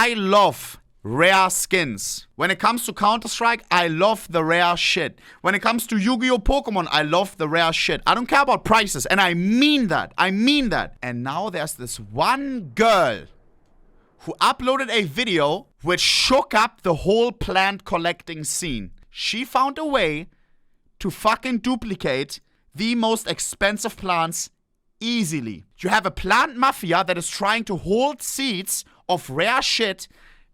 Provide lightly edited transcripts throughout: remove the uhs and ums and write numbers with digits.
I love rare skins. When it comes to Counter-Strike, I love the rare shit. When it comes to Yu-Gi-Oh! Pokemon, I love the rare shit. I don't care about prices, and I mean that. I mean that. And now there's this one girl who uploaded a video which shook up the whole plant collecting scene. She found a way to fucking duplicate the most expensive plants easily. You have a plant mafia that is trying to hold seeds of rare shit,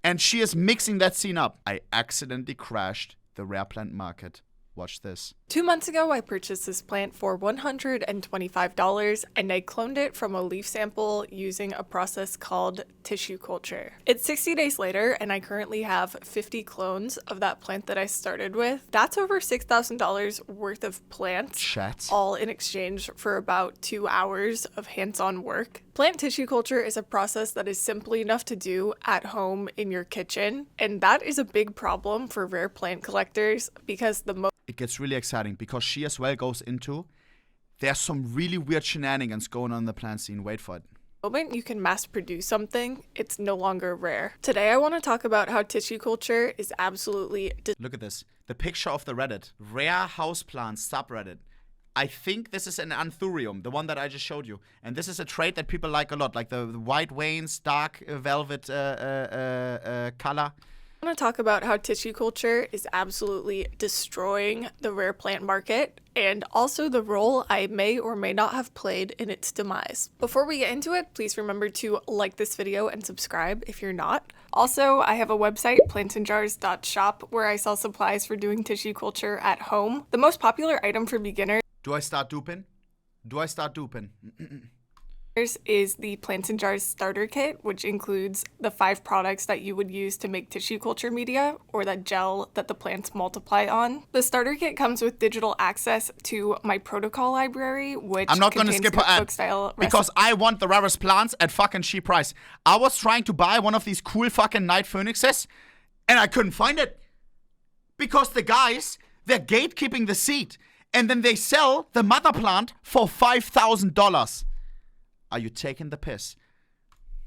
and she is mixing that scene up. I accidentally crashed the rare plant market. Watch this. 2 months ago, I purchased this plant for $125, and I cloned it from a leaf sample using a process called tissue culture. It's 60 days later, and I currently have 50 clones of that plant that I started with. That's over $6,000 worth of plants, all in exchange for about 2 hours of hands-on work. Plant tissue culture is a process that is simple enough to do at home in your kitchen, and that is a big problem for rare plant collectors because it gets really exciting because she as well goes into, there's some really weird shenanigans going on in the plant scene. Wait for it. The moment you can mass produce something, it's no longer rare. Today I want to talk about how tissue culture is absolutely... Look at this. The picture of the Reddit. Rare houseplants subreddit. I think this is an anthurium, the one that I just showed you. And this is a trait that people like a lot, like the white veins, dark velvet color. I want to talk about how tissue culture is absolutely destroying the rare plant market and also the role I may or may not have played in its demise. Before we get into it, please remember to like this video and subscribe if you're not. Also, I have a website, plantsandjars.shop, where I sell supplies for doing tissue culture at home. The most popular item for beginners... Do I start duping? Do I start duping? is the Plants and Jars starter kit, which includes the 5 products that you would use to make tissue culture media, or that gel that the plants multiply on. The starter kit comes with digital access to my protocol library, which I'm not going to skip her ad because I want the rarest plants at fucking cheap price. I was trying to buy one of these cool fucking night phoenixes, and I couldn't find it because the guys, they're gatekeeping the seed, and then they sell the mother plant for $5,000. Are you taking the piss?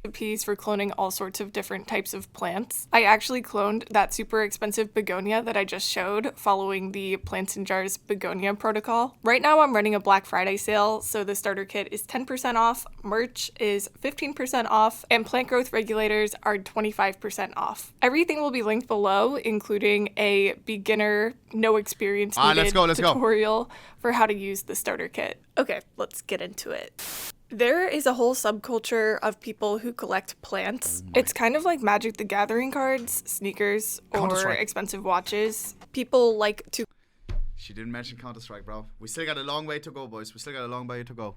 Recipes for cloning all sorts of different types of plants. I actually cloned that super expensive begonia that I just showed following the Plants and Jars begonia protocol. Right now I'm running a Black Friday sale, so the starter kit is 10% off, merch is 15% off, and plant growth regulators are 25% off. Everything will be linked below, including a beginner, no experience needed tutorial for how to use the starter kit. Okay, let's get into it. There is a whole subculture of people who collect plants. It's kind of like Magic the Gathering cards, sneakers, or expensive watches. People like to... She didn't mention Counter-Strike, bro. We still got a long way to go, boys. We still got a long way to go.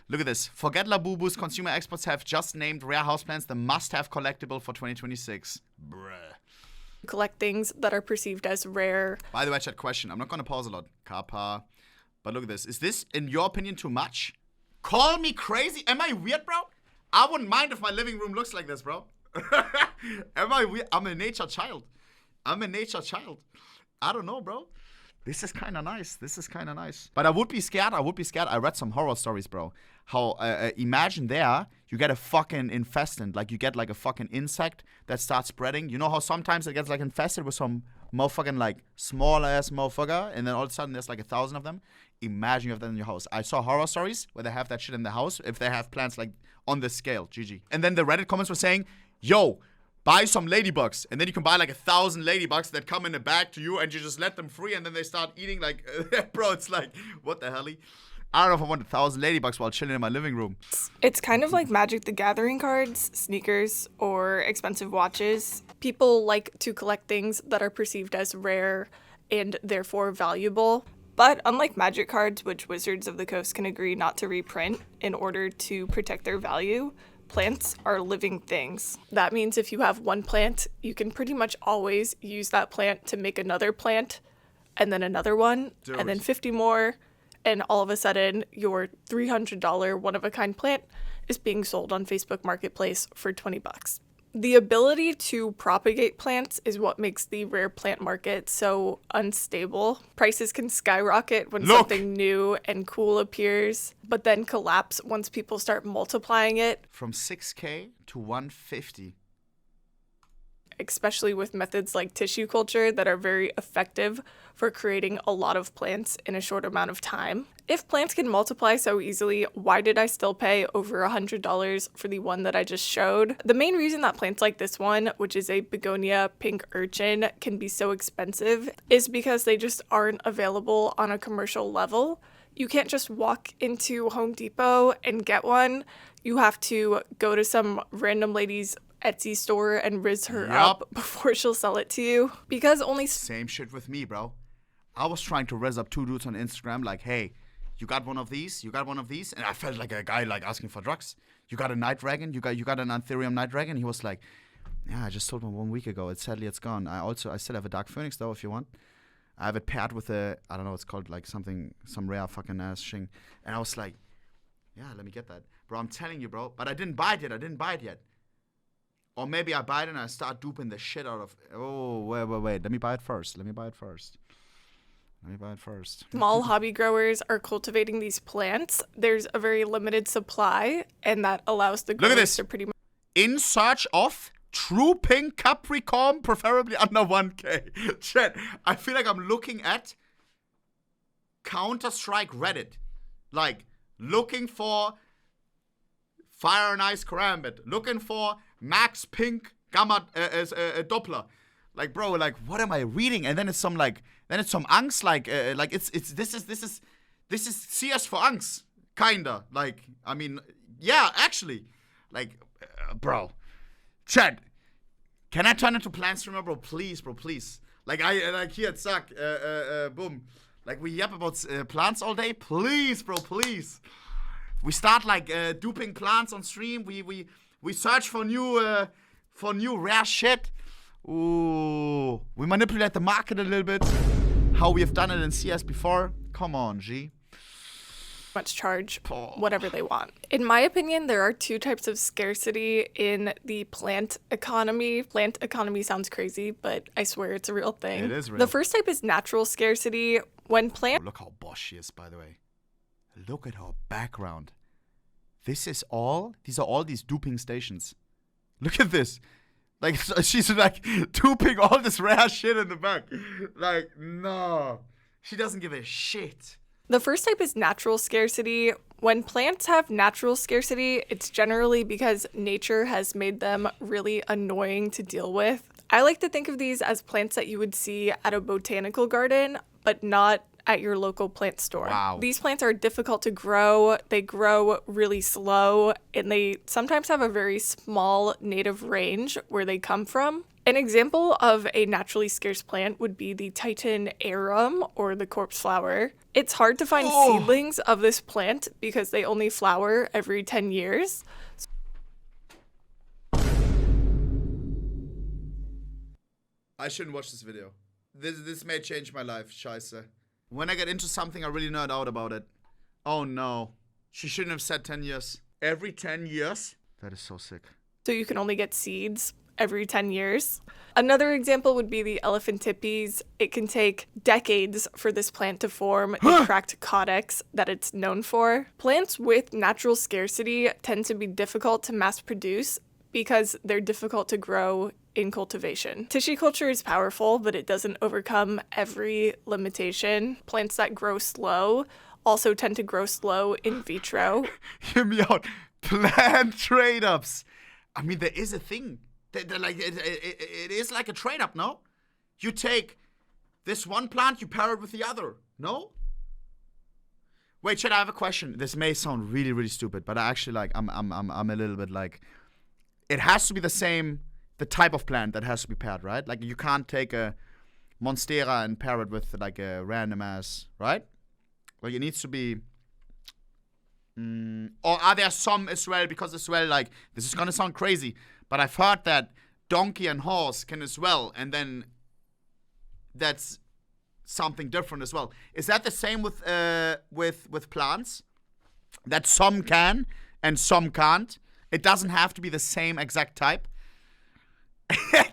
Look at this. Forget Labubu's consumer experts have just named rare houseplants the must-have collectible for 2026. Bruh. Collect things that are perceived as rare. By the way, chat question. I'm not going to pause a lot. Kappa. But look at this. Is this, in your opinion, too much? Call me crazy. Am I weird, bro? I wouldn't mind if my living room looks like this, bro. Am I weird? I'm a nature child. I don't know, bro. This is kind of nice. But I would be scared. I read some horror stories, bro. How, imagine there, you get a fucking infestant. Like, you get, like, a fucking insect that starts spreading. You know how sometimes it gets, like, infested with some motherfucking, like, small-ass motherfucker, and then all of a sudden there's, like, 1,000 of them? Imagine you have that in your house. I saw horror stories where they have that shit in the house if they have plants, like, on this scale. GG. And then the Reddit comments were saying, yo, buy some ladybugs, and then you can buy like 1,000 ladybugs that come in a bag to you, and you just let them free, and then they start eating like, bro, it's like, what the hell? I don't know if I want 1,000 ladybugs while chilling in my living room. It's kind of like Magic the Gathering cards, sneakers, or expensive watches. People like to collect things that are perceived as rare and therefore valuable. But unlike Magic cards, which Wizards of the Coast can agree not to reprint in order to protect their value, plants are living things. That means if you have one plant, you can pretty much always use that plant to make another plant, and then another one, and then 50 more, and all of a sudden, your $300 one-of-a-kind plant is being sold on Facebook Marketplace for $20. The ability to propagate plants is what makes the rare plant market so unstable. Prices can skyrocket when something new and cool appears, but then collapse once people start multiplying it. From 6K to 150. especially with methods like tissue culture that are very effective for creating a lot of plants in a short amount of time. If plants can multiply so easily, why did I still pay over $100 for the one that I just showed? The main reason that plants like this one, which is a begonia pink urchin, can be so expensive is because they just aren't available on a commercial level. You can't just walk into Home Depot and get one. You have to go to some random lady's Etsy store and riz her up before she'll sell it to you. Because only... Same shit with me, bro. I was trying to riz up 2 dudes on Instagram like, hey, you got one of these? You got one of these? And I felt like a guy like asking for drugs. You got a night dragon? You got an Anthurium night dragon? He was like, yeah, I just sold one 1 week ago. Sadly it's gone. I still have a Dark Phoenix though, if you want. I have it paired with a, I don't know, it's called like something, some rare fucking ass thing. And I was like, yeah, let me get that. Bro, I'm telling you, bro. But I didn't buy it yet. Or maybe I buy it and I start duping the shit out of, oh, wait. Let me buy it first. Small hobby growers are cultivating these plants. There's a very limited supply, and that allows the growers to pretty much... In search of true pink Capricorn, preferably under 1K. Chat, I feel like I'm looking at Counter-Strike Reddit. Like, looking for Fire and Ice Karambit. Looking for Max Pink Gamma Doppler. Like, bro, like, what am I reading? And then it's some angst, this is CS for angst, kinda. Like, I mean, yeah, actually, like, bro, Chad, can I turn into plant streamer, bro? Please, bro, please. Like, here at Zack, boom. Like, we yap about plants all day. Please, bro, please. We start like duping plants on stream. We search for new rare shit. Ooh, we manipulate the market a little bit. How we have done it in CS before. Come on, G. Much charge whatever they want. In my opinion, there are 2 types of scarcity in the plant economy. Plant economy sounds crazy, but I swear it's a real thing. It is real. The first type is natural scarcity. When plant... Look how boss she is, by the way. Look at her background. These are all these duping stations. Look at this. Like, she's like duping all this rare shit in the back. Like, no. She doesn't give a shit. The first type is natural scarcity. When plants have natural scarcity, it's generally because nature has made them really annoying to deal with. I like to think of these as plants that you would see at a botanical garden, but not at your local plant store. Wow. These plants are difficult to grow, they grow really slow, and they sometimes have a very small native range where they come from. An example of a naturally scarce plant would be the Titan arum, or the corpse flower. It's hard to find seedlings of this plant because they only flower every 10 years. I shouldn't watch this video. This may change my life, scheiße. When I get into something, I really nerd out about it. Oh no. She shouldn't have said 10 years. Every 10 years? That is so sick. So you can only get seeds every 10 years. Another example would be the elephantippes. It can take decades for this plant to form the cracked codex that it's known for. Plants with natural scarcity tend to be difficult to mass produce because they're difficult to grow in cultivation. Tissue culture is powerful, but it doesn't overcome every limitation. Plants that grow slow also tend to grow slow in vitro. Hear me out. Plant trade-ups. I mean, there is a thing. Like it is like a trade-up, no? You take this one plant, you pair it with the other, no? Wait, Chad, I have a question. This may sound really, really stupid, but I actually like I'm a little bit like, it has to be the type of plant that has to be paired, right? Like, you can't take a monstera and pair it with like a random ass, right? Like, it needs to be. Or are there some as well? Because as well, like, this is gonna sound crazy, but I've heard that donkey and horse can as well, and then that's something different as well. Is that the same with plants? That some can and some can't. It doesn't have to be the same exact type.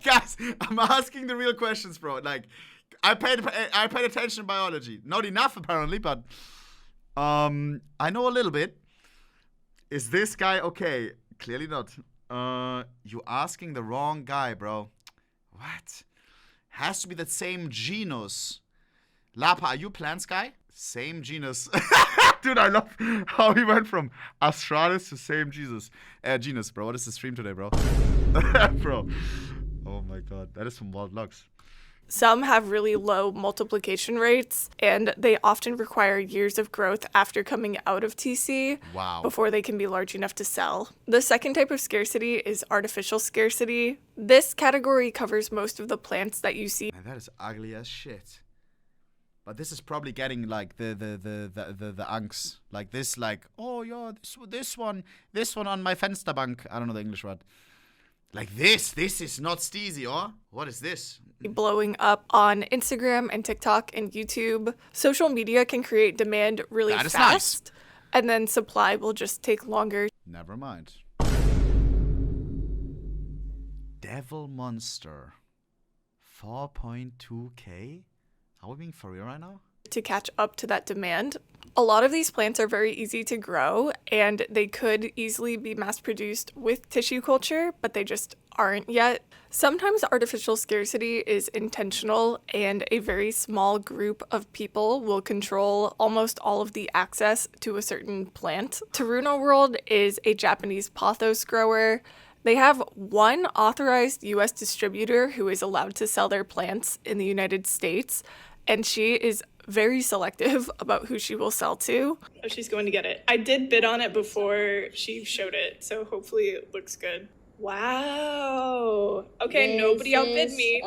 Guys, I'm asking the real questions, bro. Like, I paid attention to biology. Not enough, apparently, but I know a little bit. Is this guy okay? Clearly not. You asking the wrong guy, bro. What? Has to be that same genus. Lapa, are you plants guy? Same genus. Dude, I love how he went from Astralis to same genus, bro. What is the stream today, bro? Bro. Oh my god. That is some wild looks. Some have really low multiplication rates, and they often require years of growth after coming out of TC before they can be large enough to sell. The second type of scarcity is artificial scarcity. This category covers most of the plants that you see. Man, that is ugly as shit. But this is probably getting like the angst. Like this, like, oh yeah, this one on my Fensterbank. I don't know the English word. Like this is not steezy, or? What is this? Blowing up on Instagram and TikTok and YouTube. Social media can create demand really fast. Nice. And then supply will just take longer. Never mind. Devil Monster. 4.2k? Are we being for real right now? To catch up to that demand. A lot of these plants are very easy to grow, and they could easily be mass-produced with tissue culture, but they just aren't yet. Sometimes artificial scarcity is intentional, and a very small group of people will control almost all of the access to a certain plant. Teruno World is a Japanese pothos grower. They have one authorized U.S. distributor who is allowed to sell their plants in the United States, and she is very selective about who she will sell to. Oh, she's going to get it. I did bid on it before she showed it, so hopefully it looks good. Wow. Okay, nobody outbid me.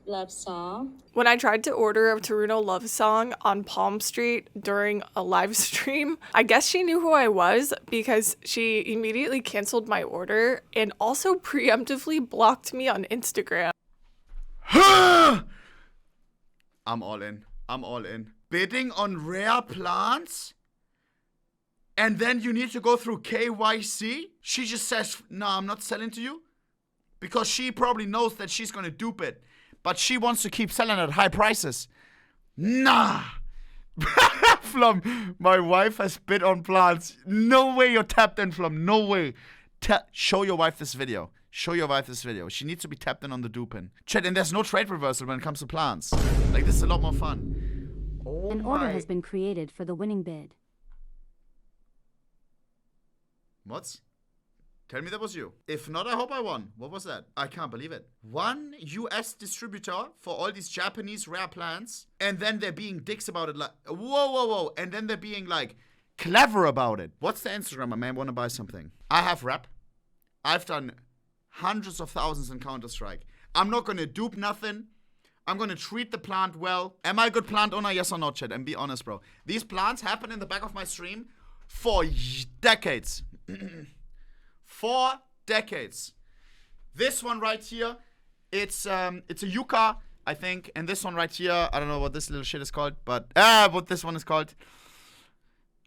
Love song. When I tried to order a Teruno love song on Palm Street during a live stream, I guess she knew who I was because she immediately canceled my order and also preemptively blocked me on Instagram. I'm all in. Bidding on rare plants? And then you need to go through KYC? She just says, no, I'm not selling to you. Because she probably knows that she's going to dupe it. But she wants to keep selling at high prices. Nah. Flum, my wife has bid on plants. No way you're tapped in, Flum. No way. Show your wife this video. She needs to be tapped in on the duping. Chat, and there's no trade reversal when it comes to plants. Like, this is a lot more fun. Oh An order has been created for the winning bid. What? Tell me that was you. If not, I hope I won. What was that? I can't believe it. One US distributor for all these Japanese rare plants, and then they're being dicks about it. Like, whoa. And then they're being like clever about it. What's the Instagram? I may want to buy something. I have rep. I've done hundreds of thousands in Counter-Strike. I'm not going to dupe nothing. I'm going to treat the plant well. Am I a good plant owner? Yes or no, chat? And be honest, bro. These plants happen in the back of my stream for decades. 4 decades. This one right here, it's a yucca, I think. And this one right here, I don't know what this little shit is called, but what this one is called.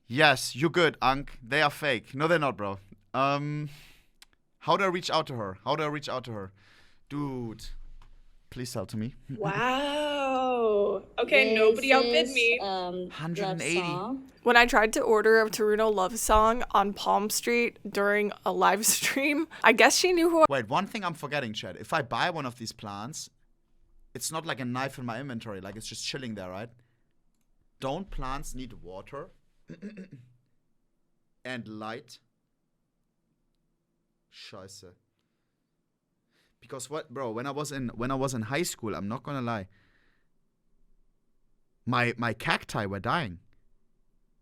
Yes, you're good, Ankh. They are fake. No, they're not, bro. How do I reach out to her? Dude, please sell to me. Wow. Okay, nobody outbid me. 180. When I tried to order a Teruno love song on Palm Street during a live stream, I guess she knew who I... Wait, one thing I'm forgetting, Chad. If I buy one of these plants, it's not like a knife in my inventory. Like, it's just chilling there, right? Don't plants need water and light? Scheiße. Because what, bro? When I was in high school, I'm not gonna lie. My cacti were dying.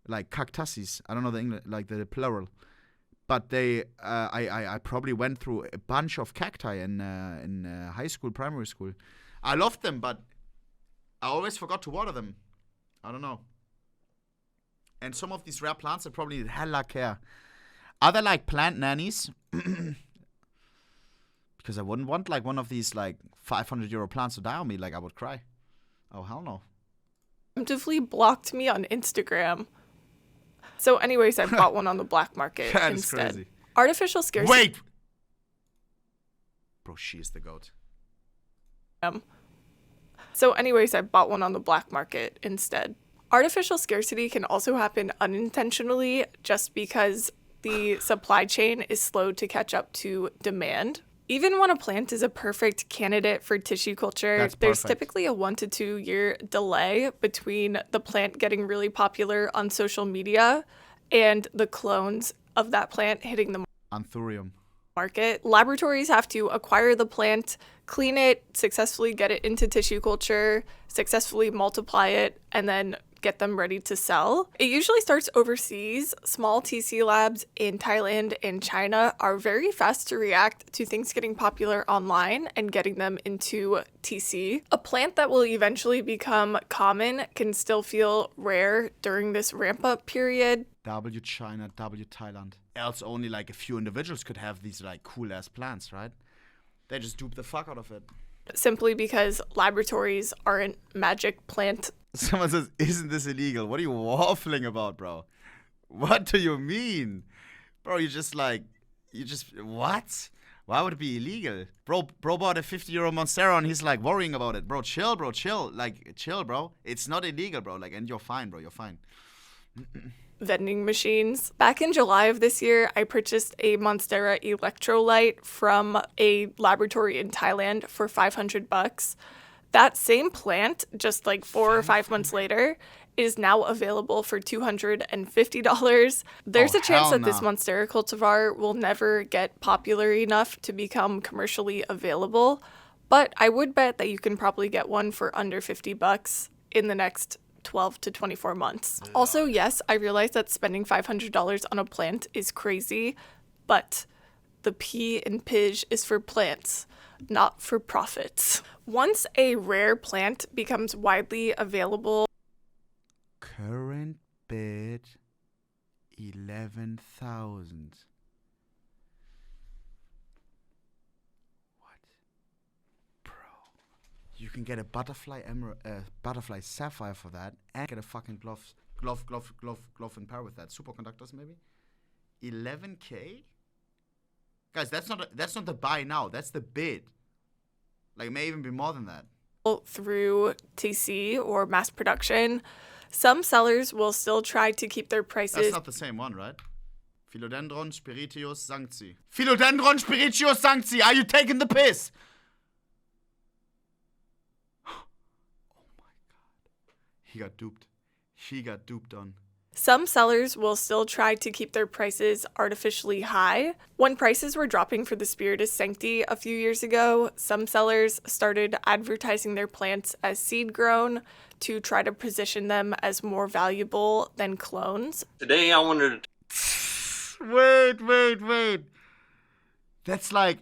Like cactuses. I don't know the English, like the plural. But they, I probably went through a bunch of cacti in high school, primary school. I loved them, but I always forgot to water them. I don't know. And some of these rare plants, I probably need hella care. Are there like plant nannies? Because I wouldn't want like one of these like 500 euro plants to die on me. Like, I would cry. Oh, hell no. Preemptively blocked me on Instagram. So anyways, I bought one on the black market That is instead. crazy. Artificial scarcity. Wait! Bro, she is the goat. So anyways, I bought one on the black market instead. Artificial scarcity can also happen unintentionally just because the supply chain is slow to catch up to demand. Even when a plant is a perfect candidate for tissue culture, That's there's perfect. typically a 1 to 2 year delay between the plant getting really popular on social media and the clones of that plant hitting the Anthurium. market. Laboratories have to acquire the plant, clean it, successfully get it into tissue culture, successfully multiply it, and then get them ready to sell. It usually starts overseas. Small TC labs in Thailand and China are very fast to react to things getting popular online and getting them into TC. A plant that will eventually become common can still feel rare during this ramp up period. W China, W Thailand. Else only like a few individuals could have these like cool ass plants, right? They just dupe the fuck out of it. Simply because laboratories aren't magic plant. Someone says, isn't this illegal? What are you waffling about, bro? What do you mean? Bro, what? Why would it be illegal? Bro bought a 50 euro Monstera and he's like worrying about it. Bro, chill, chill. Like, chill, bro. It's not illegal, bro. Like, and you're fine, bro. You're fine. Vending machines. Back in July of this year, I purchased a Monstera electrolyte from a laboratory in Thailand for $500. That same plant, just like 4 or 5 months later, is now available for $250. There's a chance that this Monstera cultivar will never get popular enough to become commercially available, but I would bet that you can probably get one for under $50 in the next 12 to 24 months. Also, yes, I realize that spending $500 on a plant is crazy, but the P in PIJ is for plants, not for profits. Once a rare plant becomes widely available, Current bid 11,000. What? Bro. You can get a butterfly butterfly sapphire for that and get a fucking glove in pair with that. Superconductors maybe? 11K? Guys, that's not the buy now, that's the bid. Like it may even be more than that. through TC or mass production, some sellers will still try to keep their prices. That's not the same one, right? Philodendron spiritius sancti. Philodendron spiritius sancti. Are you taking the piss? Oh my god. He got duped. She got duped on. Some sellers will still try to keep their prices artificially high. When prices were dropping for the Spiritus Sancti a few years ago, some sellers started advertising their plants as seed grown to try to position them as more valuable than clones. Today I wanted to... Wait. That's like,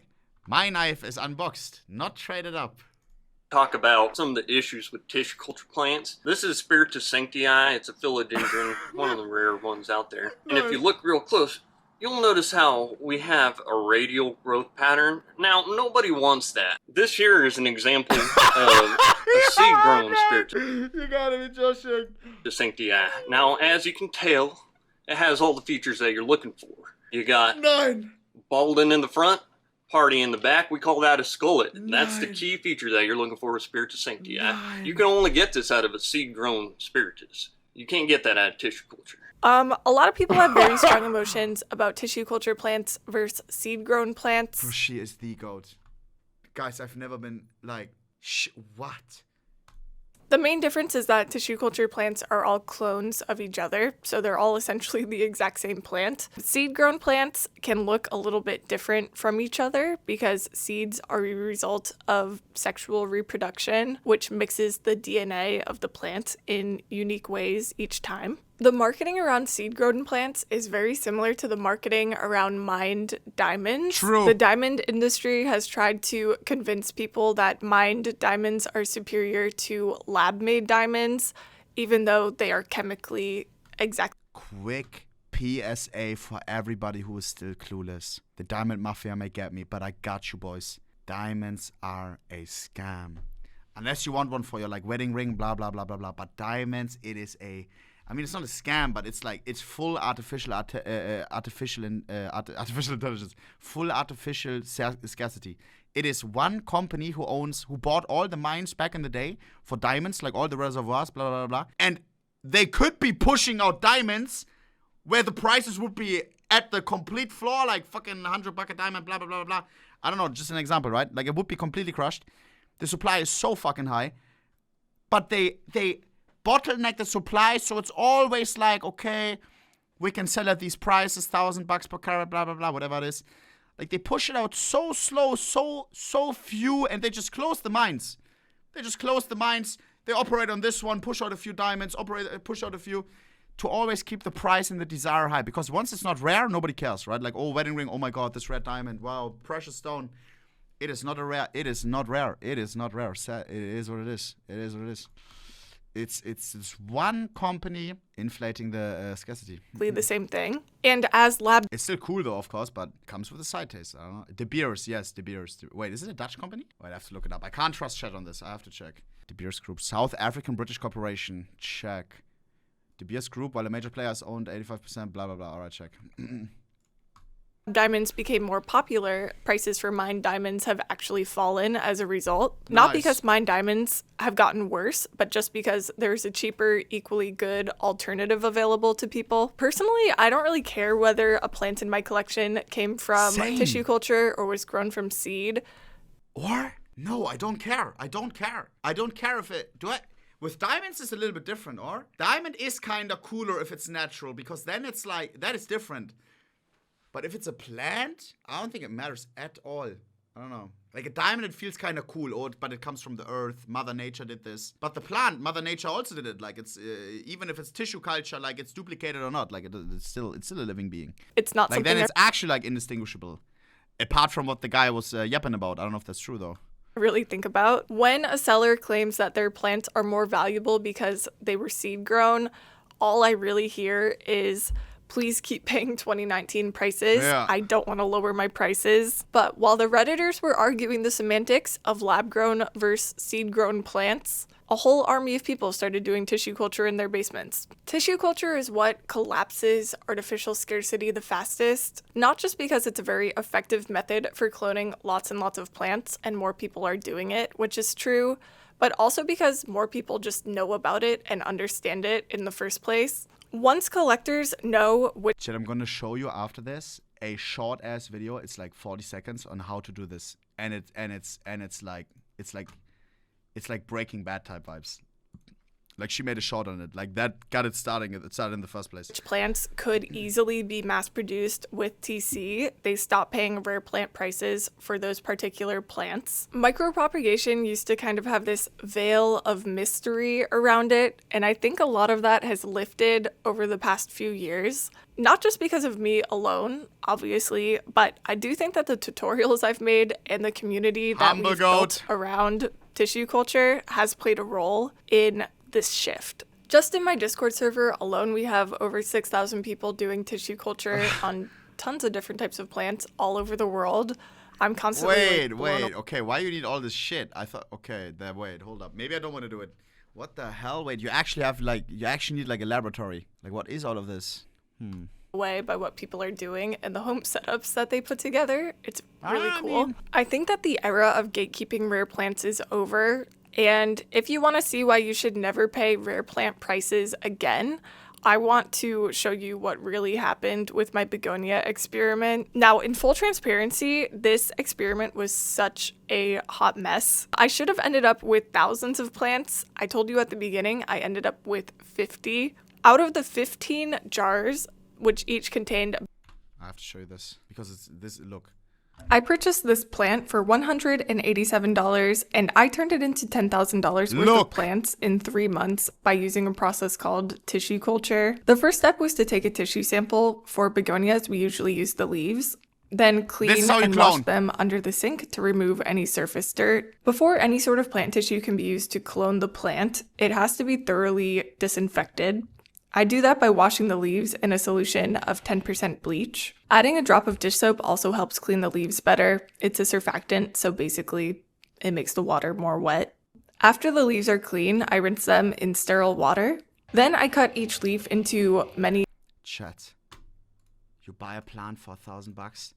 my knife is unboxed, not traded up. talk about some of the issues with tissue culture plants. This is Spiritus Sancti. It's a philodendron, one of the rare ones out there. And if you look real close, you'll notice how we have a radial growth pattern. Now, nobody wants that. This here is an example of a seed-grown Spiritus You gotta be joshing. Sancti. Now, as you can tell, it has all the features that you're looking for. You got 9. balding in the front, party in the back. We call that a skullet. That's the key feature that you're looking for with Spiritus Sancti. You can only get this out of a seed-grown Spiritus. You can't get that out of tissue culture. A lot of people have very strong emotions about tissue culture plants versus seed-grown plants. Bro, she is the goat. Guys, I've never been like, what? The main difference is that tissue culture plants are all clones of each other, so they're all essentially the exact same plant. Seed-grown plants can look a little bit different from each other because seeds are a result of sexual reproduction, which mixes the DNA of the plant in unique ways each time. The marketing around seed-grown plants is very similar to the marketing around mined diamonds. True. The diamond industry has tried to convince people that mined diamonds are superior to lab-made diamonds, even though they are chemically exact. Quick PSA for everybody who is still clueless. The diamond mafia may get me, but I got you, boys. Diamonds are a scam. Unless you want one for your like wedding ring, blah, blah, blah, blah, blah. But diamonds, it is a... I mean, it's not a scam, but it's like, it's full artificial intelligence, full artificial scarcity. It is one company who bought all the mines back in the day for diamonds, like all the reservoirs, blah, blah, blah, blah. And they could be pushing out diamonds where the prices would be at the complete floor, like fucking $100 a diamond, blah, blah, blah, blah, blah. I don't know, just an example, right? Like it would be completely crushed. The supply is so fucking high. But they bottleneck the supply, so it's always like, okay, we can sell at these prices, $1,000 per carat, blah, blah, blah, whatever it is. Like they push it out so slow, so few, and they just close the mines. They operate on this one, push out a few diamonds, push out a few, to always keep the price and the desire high. Because once it's not rare, nobody cares, right? Like, oh, wedding ring, oh my god, this red diamond, wow, precious stone. It is not rare. It is not rare. It is what it is. It's this one company inflating the scarcity. The same thing. And as lab... It's still cool though, of course, but comes with a side taste. I don't know. De Beers, yes, De Beers. Wait, is it a Dutch company? Wait, I have to look it up. I can't trust chat on this. I have to check. De Beers Group. South African British Corporation. Check. De Beers Group, while a major player is owned 85%, blah, blah, blah. All right, check. Diamonds became more popular, prices for mined diamonds have actually fallen as a result. Not because mined diamonds have gotten worse, but just because there's a cheaper, equally good alternative available to people. Personally, I don't really care whether a plant in my collection came from tissue culture or was grown from seed. Or? No, I don't care. I don't care if it... With diamonds, it's a little bit different, or? Diamond is kind of cooler if it's natural, because then it's like... That is different. But if it's a plant, I don't think it matters at all. I don't know. Like a diamond, it feels kind of cool, but it comes from the earth. Mother Nature did this. But the plant, Mother Nature also did it. Like it's even if it's tissue culture, like it's duplicated or not, like it's still a living being. It's not like something then it's actually like indistinguishable. Apart from what the guy was yapping about. I don't know if that's true though. Really think about. When a seller claims that their plants are more valuable because they were seed grown, all I really hear is, please keep paying 2019 prices. Yeah. I don't want to lower my prices. But while the Redditors were arguing the semantics of lab-grown versus seed-grown plants, a whole army of people started doing tissue culture in their basements. Tissue culture is what collapses artificial scarcity the fastest, not just because it's a very effective method for cloning lots and lots of plants and more people are doing it, which is true, but also because more people just know about it and understand it in the first place. Once collectors know which... Shit, I'm gonna show you after this a short ass video. It's like 40 seconds on how to do this, and it's like Breaking Bad type vibes. Like she made a shot on it. Like that got it started in the first place. Plants could easily be mass produced with TC. They stopped paying rare plant prices for those particular plants. Micropropagation used to kind of have this veil of mystery around it, and I think a lot of that has lifted over the past few years. Not just because of me alone, obviously, but I do think that the tutorials I've made and the community that we've built around tissue culture has played a role in this shift. Just in my Discord server alone, we have over 6,000 people doing tissue culture on tons of different types of plants all over the world. I'm constantly Wait. Okay, why you need all this shit? I thought, wait, hold up. Maybe I don't want to do it. What the hell? Wait, you actually need like a laboratory. Like, what is all of this? Way by what people are doing and the home setups that they put together. It's really cool. I think that the era of gatekeeping rare plants is over. And if you want to see why you should never pay rare plant prices again, I want to show you what really happened with my begonia experiment. Now, in full transparency, this experiment was such a hot mess. I should have ended up with thousands of plants. I told you at the beginning, I ended up with 50. Out of the 15 jars, which each contained... I have to show you this because it's this. Look. I purchased this plant for $187, and I turned it into $10,000 worth of plants in 3 months by using a process called tissue culture. The first step was to take a tissue sample. For begonias, we usually use the leaves. Then clean and wash them under the sink to remove any surface dirt. Before any sort of plant tissue can be used to clone the plant, it has to be thoroughly disinfected. I do that by washing the leaves in a solution of 10% bleach. Adding a drop of dish soap also helps clean the leaves better. It's a surfactant, so basically it makes the water more wet. After the leaves are clean, I rinse them in sterile water. Then I cut each leaf into many... Chat. You buy a plant for $1,000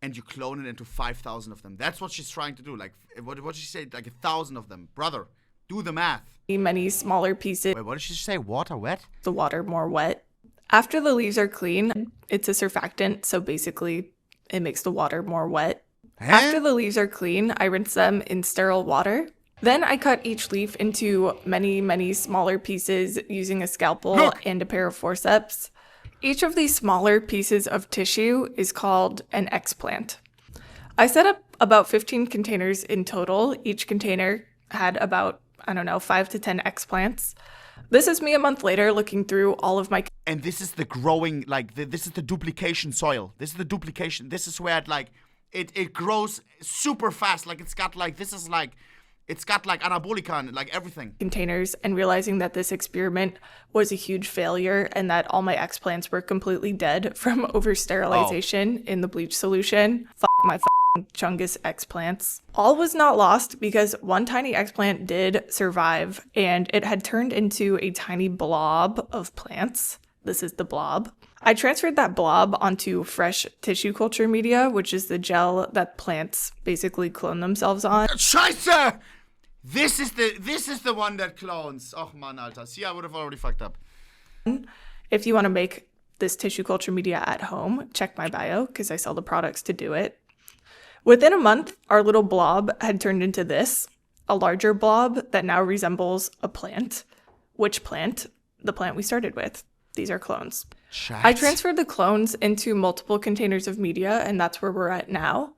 and you clone it into 5,000 of them. That's what she's trying to do. Like, what did she say? Like 1,000 of them. Brother, do the math. Many smaller pieces. Wait, what did she say? Water wet? The water more wet. After the leaves are clean, it's a surfactant, so basically it makes the water more wet. Huh? After the leaves are clean, I rinse them in sterile water. Then I cut each leaf into many, many smaller pieces using a scalpel and a pair of forceps. Each of these smaller pieces of tissue is called an explant. I set up about 15 containers in total. Each container had about, 5 to 10 explants. This is me a month later looking through all of my... And this is the growing, this is the duplication soil. This is the duplication. This is where it grows super fast. It's got anabolica and everything. Containers, and realizing that this experiment was a huge failure and that all my explants were completely dead from over-sterilization in the bleach solution. My chungus explants. All was not lost because one tiny explant did survive, and it had turned into a tiny blob of plants. This is the blob. I transferred that blob onto fresh tissue culture media, which is the gel that plants basically clone themselves on. Scheiße! This is the one that clones. Oh man, Alter. See, I would have already fucked up. If you want to make this tissue culture media at home, check my bio because I sell the products to do it. Within a month, our little blob had turned into this, a larger blob that now resembles a plant. Which plant? The plant we started with. These are clones. Shite. I transferred the clones into multiple containers of media, and that's where we're at now.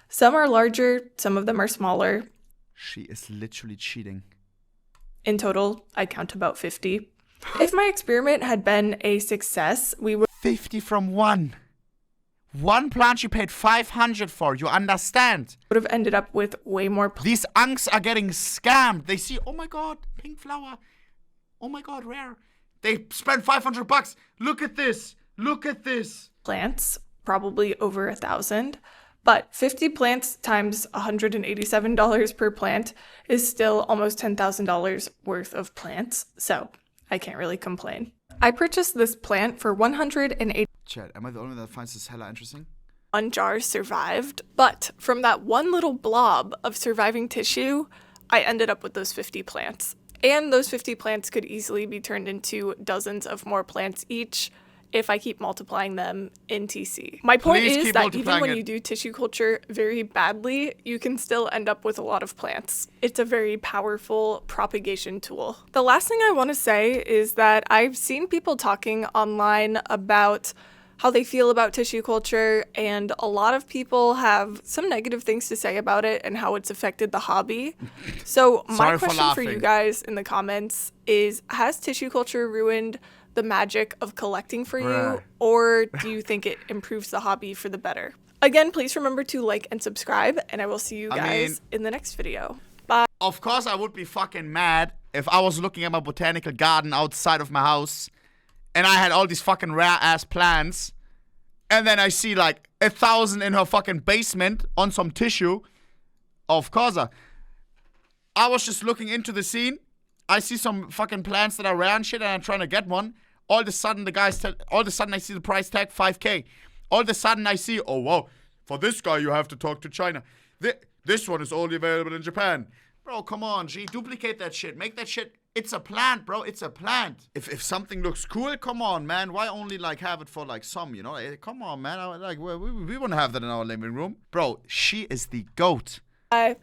Some are larger, some of them are smaller. She is literally cheating. In total, I count about 50. If my experiment had been a success, we would 50 from one. One plant you paid 500 for, you understand? would have ended up with way more These unks are getting scammed. They see, oh my god, pink flower. Oh my god, rare. They spent $500. Look at this. Look at this. plants, probably over 1,000. But 50 plants times $187 per plant is still almost $10,000 worth of plants. So I can't really complain. I purchased this plant for 181 Chad, am I the only one that finds this hella interesting? jars survived. But from that one little blob of surviving tissue, I ended up with those 50 plants. And those 50 plants could easily be turned into dozens of more plants each if I keep multiplying them in TC. My point Please is keep that even multiplying when it. you do tissue culture very badly, you can still end up with a lot of plants. It's a very powerful propagation tool. The last thing I want to say is that I've seen people talking online about how they feel about tissue culture, and a lot of people have some negative things to say about it and how it's affected the hobby. So my Sorry for question for you laughing. guys in the comments is, has tissue culture ruined the magic of collecting for you, Bruh. or do you think it improves the hobby for the better? Again, please remember to like and subscribe, and I will see you guys in the next video. Bye. Of course, I would be fucking mad if I was looking at my botanical garden outside of my house and I had all these fucking rare ass plants, and then I see 1,000 in her fucking basement on some tissue. Of course, I was just looking into the scene. I see some fucking plants that are rare and shit, and I'm trying to get one. All of a sudden, all of a sudden, I see the price tag 5K. All of a sudden, I see, oh wow, for this guy, you have to talk to China. This one is only available in Japan. Bro, come on, G, duplicate that shit. Make that shit. It's a plant, bro. It's a plant. If something looks cool, come on, man. Why only have it for some, you know? Come on, man. We wouldn't have that in our living room. Bro, she is the GOAT. Bye.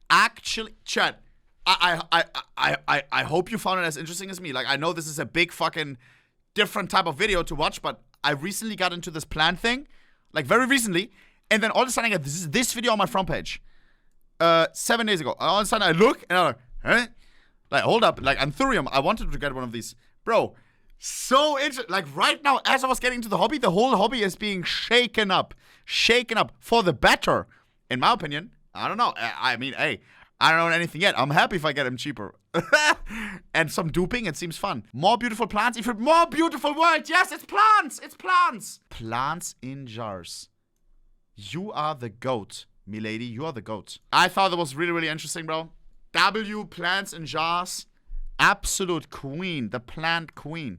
Actually, chat. I hope you found it as interesting as me. I know this is a big fucking different type of video to watch, but I recently got into this plant thing, very recently, and then all of a sudden I got this video on my front page, 7 days ago. All of a sudden I look and I'm like, huh? Hold up, Anthurium. I wanted to get one of these, bro. So interesting. Right now, as I was getting into the hobby, the whole hobby is being shaken up for the better, in my opinion. I don't know. I mean, hey. I don't know anything yet. I'm happy if I get them cheaper. And some duping, it seems fun. More beautiful plants. More beautiful words. Yes, it's plants. It's plants. Plants in jars. You are the GOAT, milady. You are the GOAT. I thought that was really, really interesting, bro. W, plants in jars. Absolute queen. The plant queen.